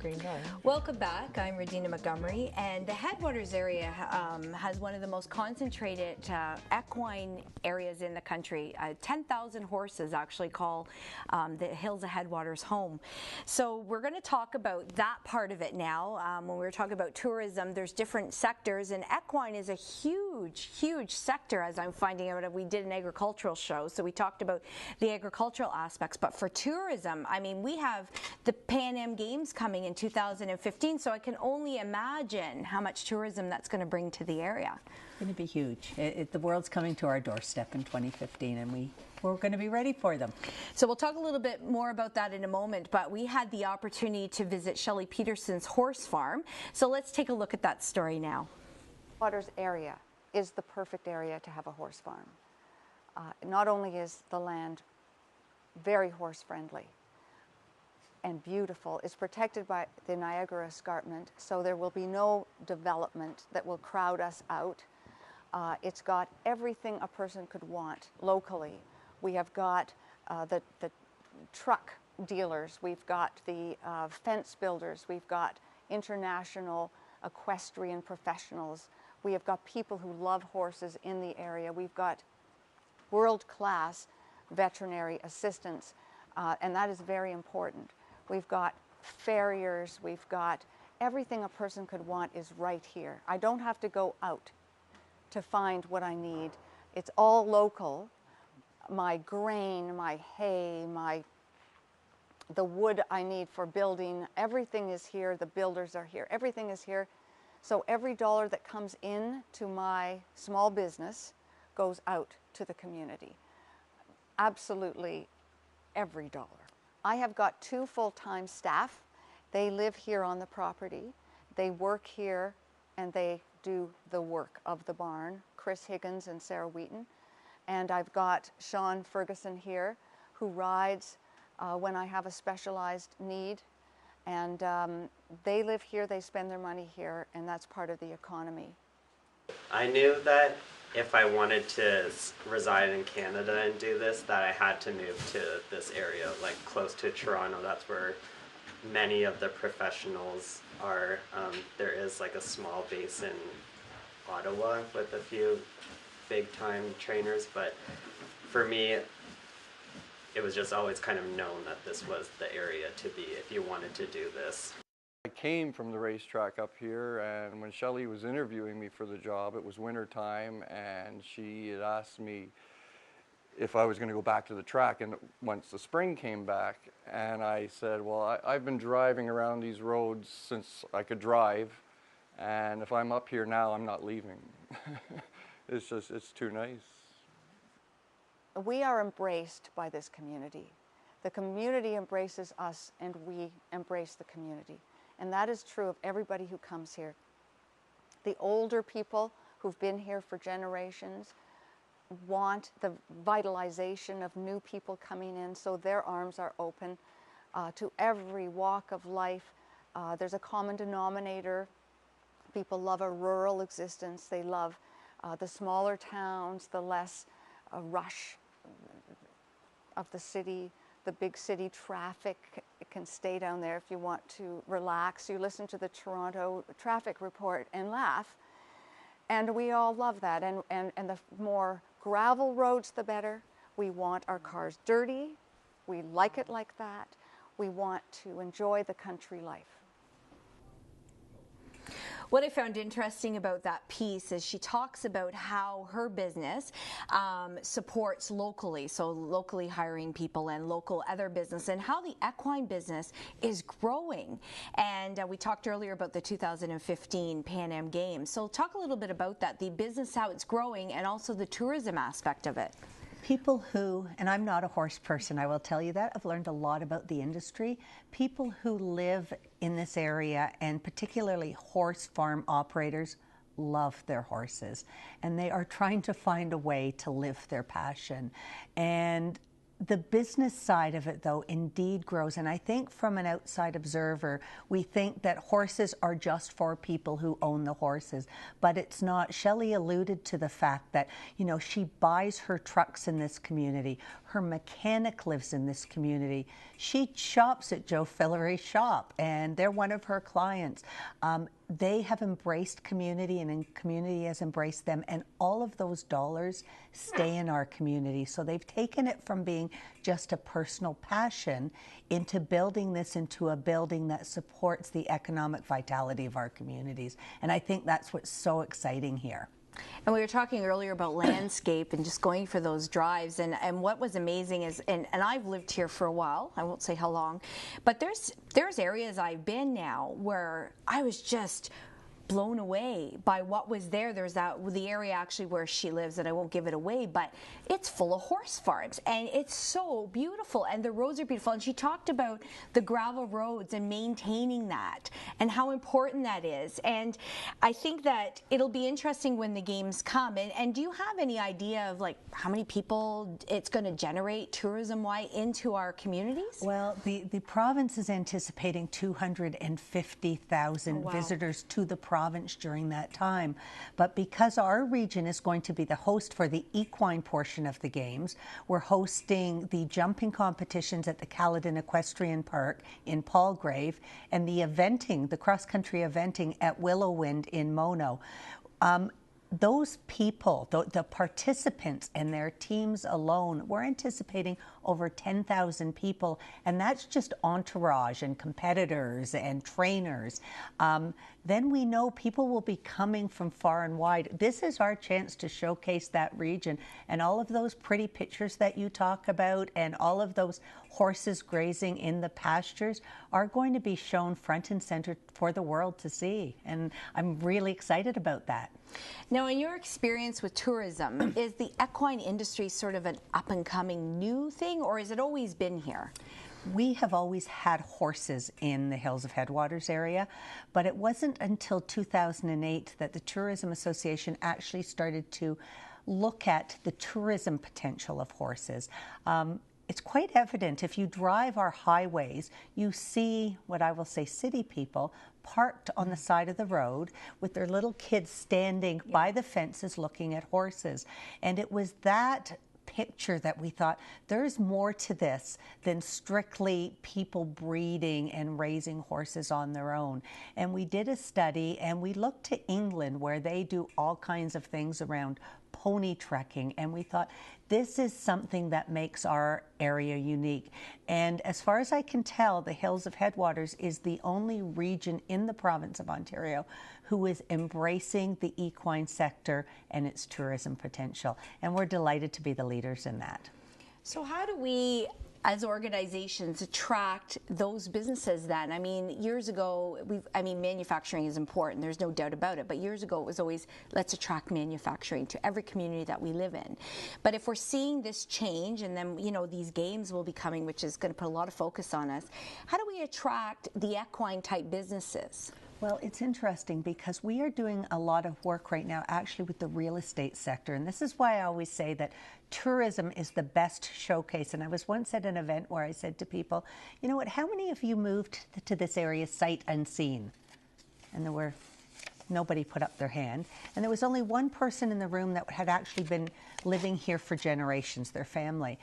Green Door. Welcome back. I'm Regina Montgomery, and the Headwaters area has one of the most concentrated equine areas in the country. 10,000 horses actually call the Hills of Headwaters home. So we're going to talk about that part of it now. When we're talking about tourism, there's different sectors, and equine is a huge sector, as I'm finding out. We did an agricultural show, so we talked about the agricultural aspects, but for tourism, I mean, we have the Pan Am Games coming in 2015, so I can only imagine how much tourism that's going to bring to the area. It's going to be huge. The world's coming to our doorstep in 2015, and we're going to be ready for them. So we'll talk a little bit more about that in a moment, but we had the opportunity to visit Shelley Petterson's horse farm, so let's take a look at that story now. Waters area is the perfect area to have a horse farm. Not only is the land very horse friendly and beautiful, it's protected by the Niagara Escarpment, so there will be no development that will crowd us out. It's got everything a person could want locally. We have got the truck dealers, we've got the fence builders, we've got international equestrian professionals, we have got people who love horses in the area, we've got world-class veterinary assistants, and that is very important. We've got farriers, we've got everything a person could want is right here. I don't have to go out to find what I need. It's all local. My grain, my hay, the wood I need for building, everything is here. The builders are here. Everything is here. So every dollar that comes in to my small business goes out to the community. Absolutely every dollar. I have got 2 full-time staff. They live here on the property. They work here and they do the work of the barn, Chris Higgins and Sarah Wheaton. And I've got Sean Ferguson here, who rides when I have a specialized need. And they live here, they spend their money here, and that's part of the economy. I knew that if I wanted to reside in Canada and do this, that I had to move to this area, like close to Toronto. That's where many of the professionals are. There is like a small base in Ottawa with a few big-time trainers, but for me, it was just always kind of known that this was the area to be if you wanted to do this. I came from the racetrack up here, and when Shelley was interviewing me for the job, it was winter time, and she had asked me if I was going to go back to the track and once the spring came back, and I said, well, I've been driving around these roads since I could drive, and if I'm up here now, I'm not leaving. It's too nice. We are embraced by this community. The community embraces us, and we embrace the community. And that is true of everybody who comes here. The older people who've been here for generations want the vitalization of new people coming in, so their arms are open to every walk of life. There's a common denominator. People love a rural existence. They love the smaller towns, the less rush of the city. The big city traffic, it can stay down there if you want to relax. You listen to the Toronto traffic report and laugh. And we all love that. And the more gravel roads, the better. We want our cars dirty. We like it like that. We want to enjoy the country life. What I found interesting about that piece is she talks about how her business supports locally, so locally hiring people and local other business, and how the equine business is growing. And we talked earlier about the 2015 Pan Am Games. So talk a little bit about that, the business, how it's growing, and also the tourism aspect of it. People who, and I'm not a horse person, I will tell you that, I've learned a lot about the industry. People who live in this area, and particularly horse farm operators, love their horses. And they are trying to find a way to live their passion. And The business side of it, though, indeed grows. And I think from an outside observer, we think that horses are just for people who own the horses. But it's not. Shelley alluded to the fact that, you know, she buys her trucks in this community. Her mechanic lives in this community. She shops at Joe Fillery's shop, and they're one of her clients. They have embraced community, and community has embraced them, and all of those dollars stay in our community. So they've taken it from being just a personal passion into building this into a building that supports the economic vitality of our communities. And I think that's what's so exciting here. And we were talking earlier about landscape and just going for those drives. And what was amazing is, and I've lived here for a while, I won't say how long, but there's areas I've been now where I was just blown away by what was there. There's the area actually where she lives, and I won't give it away, but it's full of horse farms, and it's so beautiful, and the roads are beautiful. And she talked about the gravel roads and maintaining that and how important that is. And I think that it'll be interesting when the games come. And do you have any idea of like how many people it's going to generate tourism-wise into our communities? Well, the province is anticipating 250,000 visitors to the province during that time. But because our region is going to be the host for the equine portion of the games, we're hosting the jumping competitions at the Caledon Equestrian Park in Palgrave and the eventing, the cross-country eventing at Willowwind in Mono. Those people, the participants and their teams alone, we're anticipating over 10,000 people, and that's just entourage and competitors and trainers. Then we know people will be coming from far and wide. This is our chance to showcase that region, and all of those pretty pictures that you talk about and all of those horses grazing in the pastures are going to be shown front and center for the world to see, and I'm really excited about that. Now, in your experience with tourism, is the equine industry sort of an up-and-coming new thing, or has it always been here? We have always had horses in the Hills of Headwaters area, but it wasn't until 2008 that the Tourism Association actually started to look at the tourism potential of horses. It's quite evident if you drive our highways, you see what I will say city people parked on the side of the road with their little kids standing by the fences looking at horses. And it was that picture that we thought there's more to this than strictly people breeding and raising horses on their own. And we did a study and we looked to England where they do all kinds of things around pony trekking, and we thought this is something that makes our area unique. And as far as I can tell, the Hills of Headwaters is the only region in the province of Ontario who is embracing the equine sector and its tourism potential. And we're delighted to be the leaders in that. So how do we, as organizations, attract those businesses then? I mean, years ago, manufacturing is important, there's no doubt about it, but years ago it was always, let's attract manufacturing to every community that we live in. But if we're seeing this change, and then, you know, these games will be coming, which is going to put a lot of focus on us, how do we attract the equine type businesses? Well, it's interesting because we are doing a lot of work right now actually with the real estate sector. And this is why I always say that tourism is the best showcase. And I was once at an event where I said to people, you know what, how many of you moved to this area sight unseen? And nobody put up their hand. And there was only one person in the room that had actually been living here for generations, their family.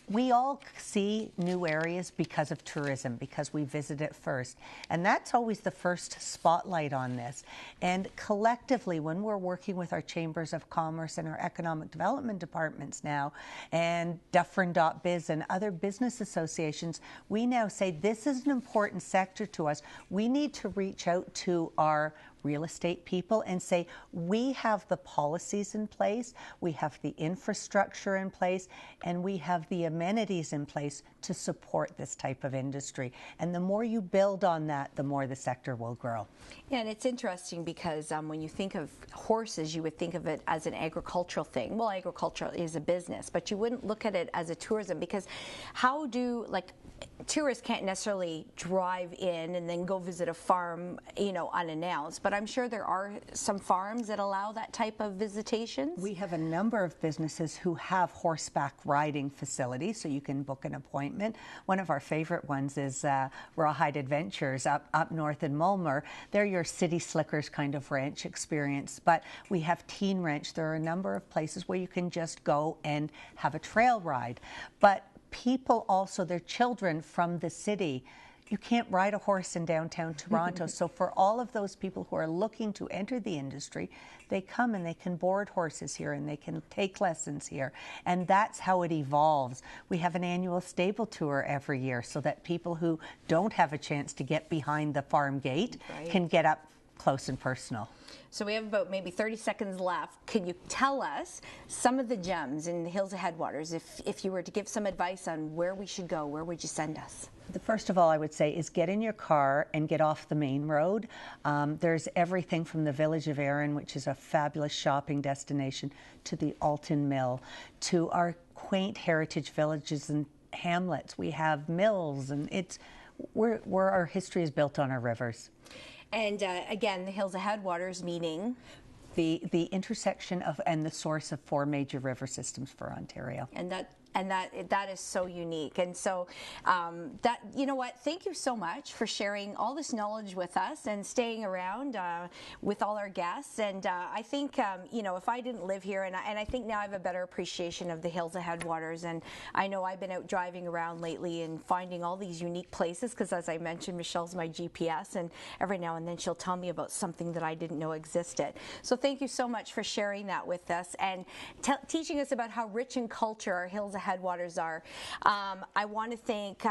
We all see new areas because of tourism, because we visit it first. And that's always the first spotlight on this. And collectively, when we're working with our chambers of commerce and our economic development departments now, and Dufferin.biz and other business associations, we now say this is an important sector to us. We need to reach out to our real estate people and say, we have the policies in place, we have the infrastructure in place, and we have the amenities in place to support this type of industry. And the more you build on that, the more the sector will grow. Yeah, and it's interesting because when you think of horses, you would think of it as an agricultural thing. Well, agriculture is a business, but you wouldn't look at it as a tourism, because how do, like, tourists can't necessarily drive in and then go visit a farm, unannounced, but I'm sure there are some farms that allow that type of visitations. We have a number of businesses who have horseback riding facilities, so you can book an appointment. One of our favorite ones is Rawhide Adventures up north in Mulmer. They're your city slickers kind of ranch experience, but we have Teen Ranch. There are a number of places where you can just go and have a trail ride. But people also, their children from the city, you can't ride a horse in downtown Toronto. So for all of those people who are looking to enter the industry, they come and they can board horses here and they can take lessons here. And that's how it evolves. We have an annual stable tour every year so that people who don't have a chance to get behind the farm gate can get up close and personal. So we have about maybe 30 seconds left. Can you tell us some of the gems in the Hills of Headwaters? If you were to give some advice on where we should go, where would you send us? The first of all I would say is get in your car and get off the main road. There's everything from the village of Erin, which is a fabulous shopping destination, to the Alton Mill, to our quaint heritage villages and hamlets. We have mills, and it's where our history is built on our rivers. And again, the Hills of Headwaters meaning? The intersection of and the source of 4 major river systems for Ontario. And that is so unique. And so thank you so much for sharing all this knowledge with us and staying around with all our guests. And I think if I didn't live here, and I think now I have a better appreciation of the Hills of Headwaters, and I know I've been out driving around lately and finding all these unique places, because as I mentioned, Michelle's my GPS, and every now and then she'll tell me about something that I didn't know existed. So thank you so much for sharing that with us and teaching us about how rich in culture our Hills of Headwaters are. I want to thank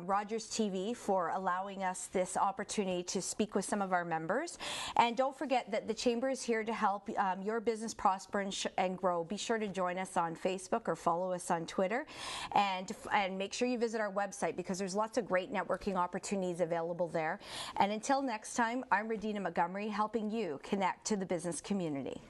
Rogers TV for allowing us this opportunity to speak with some of our members. And don't forget that the Chamber is here to help your business prosper and grow. Be sure to join us on Facebook or follow us on Twitter. And make sure you visit our website, because there's lots of great networking opportunities available there. And until next time, I'm Radina Montgomery, helping you connect to the business community.